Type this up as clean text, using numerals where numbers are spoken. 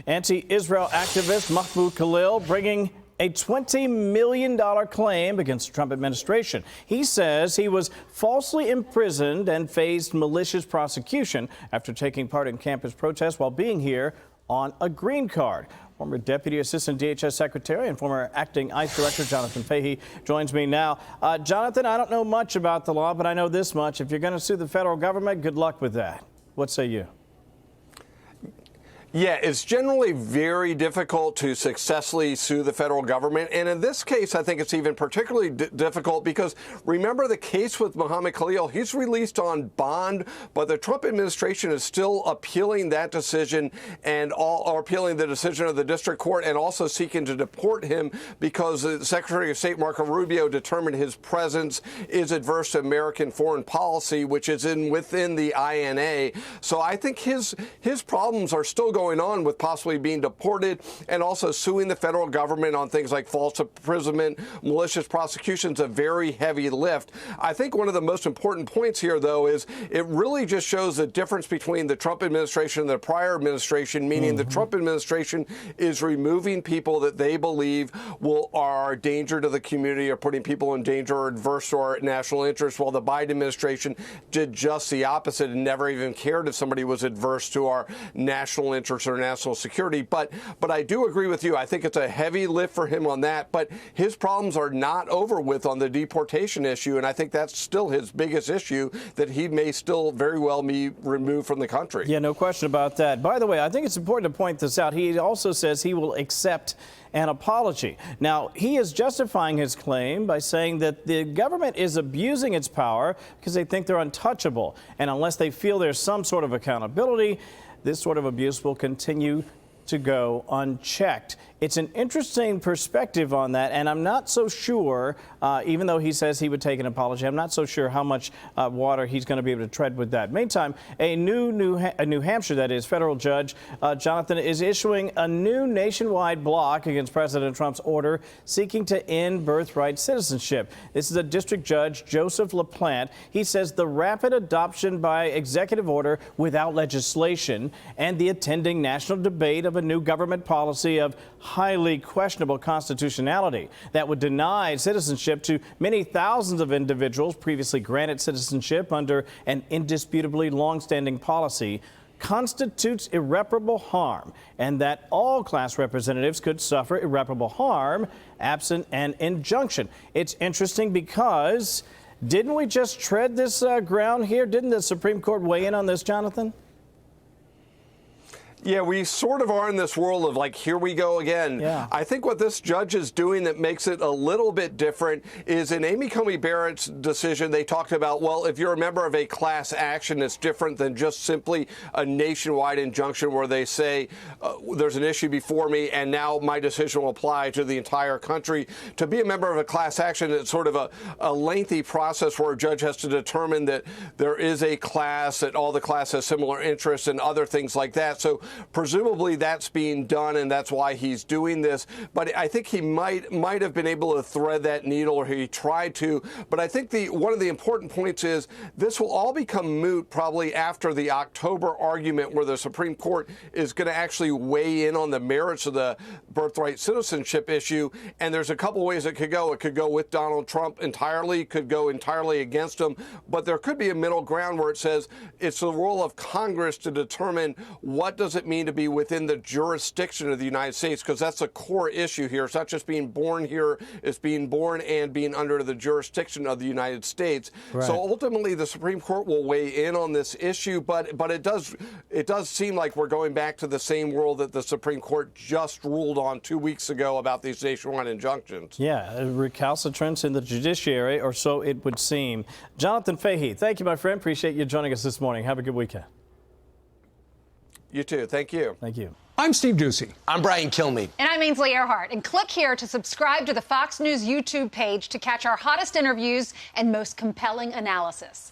Anti-Israel activist Mahmoud Khalil bringing a $20 million claim against the Trump administration. He says he was falsely imprisoned and faced malicious prosecution after taking part in campus protests while being here on a green card. Former Deputy Assistant DHS Secretary and former Acting ICE Director Jonathan Fahey joins me now. Jonathan, I don't know much about the law, but I know this much. If you're going to sue the federal government, good luck with that. What say you? Yeah, it's generally very difficult to successfully sue the federal government. And in this case, I think it's even particularly difficult because remember the case with Mahmoud Khalil. He's released on bond, but the Trump administration is still appealing that decision and appealing the decision of the district court and also seeking to deport him because the Secretary of State Marco Rubio determined his presence is adverse to American foreign policy, which is within the INA. So I think his problems are still going on with possibly being deported and also suing the federal government on things like false imprisonment, malicious prosecutions, a very heavy lift. I think one of the most important points here, though, is it really just shows the difference between the Trump administration and the prior administration, meaning the Trump administration is removing people that they believe are a danger to the community or putting people in danger or adverse to our national interests, while the Biden administration did just the opposite and never even cared if somebody was adverse to our national interests or national security. But I do agree with you. I think it's a heavy lift for him on that. But his problems are not over with on the deportation issue. And I think that's still his biggest issue, that he may still very well be removed from the country. Yeah, no question about that. By the way, I think it's important to point this out. He also says he will accept an apology. Now, he is justifying his claim by saying that the government is abusing its power because they think they're untouchable. And unless they feel there's some sort of accountability, this sort of abuse will continue to go unchecked. It's an interesting perspective on that, and I'm not so sure, even though he says he would take an apology, I'm not so sure how much water he's going to be able to tread with that. Meantime, a New Hampshire, that is, federal judge, Jonathan, is issuing a new nationwide block against President Trump's order seeking to end birthright citizenship. This is a district judge, Joseph LaPlante. He says the rapid adoption by executive order without legislation and the attending national debate of a new government policy of highly questionable constitutionality that would deny citizenship to many thousands of individuals previously granted citizenship under an indisputably longstanding policy constitutes irreparable harm, and that all class representatives could suffer irreparable harm absent an injunction. It's interesting because didn't we just tread this ground here? Didn't the Supreme Court weigh in on this, Jonathan? Yeah, we sort of are in this world of like, here we go again. Yeah. I think what this judge is doing that makes it a little bit different is in Amy Coney Barrett's decision, they talked about, well, if you're a member of a class action, it's different than just simply a nationwide injunction where they say there's an issue before me and now my decision will apply to the entire country. To be a member of a class action, it's sort of a lengthy process where a judge has to determine that there is a class, that all the class has similar interests and other things like that. So presumably that's being done, and that's why he's doing this. But I think he might have been able to thread that needle, or he tried to. But I think one of the important points is this will all become moot probably after the October argument where the Supreme Court is going to actually weigh in on the merits of the birthright citizenship issue. And there's a couple ways it could go. It could go with Donald Trump entirely, could go entirely against him. But there could be a middle ground where it says it's the role of Congress to determine what does it mean to be within the jurisdiction of the United States, because that's a core issue here. It's not just being born here, it's being born and being under the jurisdiction of the United States. Right. So ultimately the Supreme Court will weigh in on this issue, but it does seem like we're going back to the same world that the Supreme Court just ruled on 2 weeks ago about these nationwide injunctions. Yeah, recalcitrance in the judiciary, or so it would seem. Jonathan Fahey, thank you, my friend. Appreciate you joining us this morning. Have a good weekend. You too. Thank you. Thank you. I'm Steve Ducey. I'm Brian Kilmeade. And I'm Ainsley Earhart. And click here to subscribe to the Fox News YouTube page to catch our hottest interviews and most compelling analysis.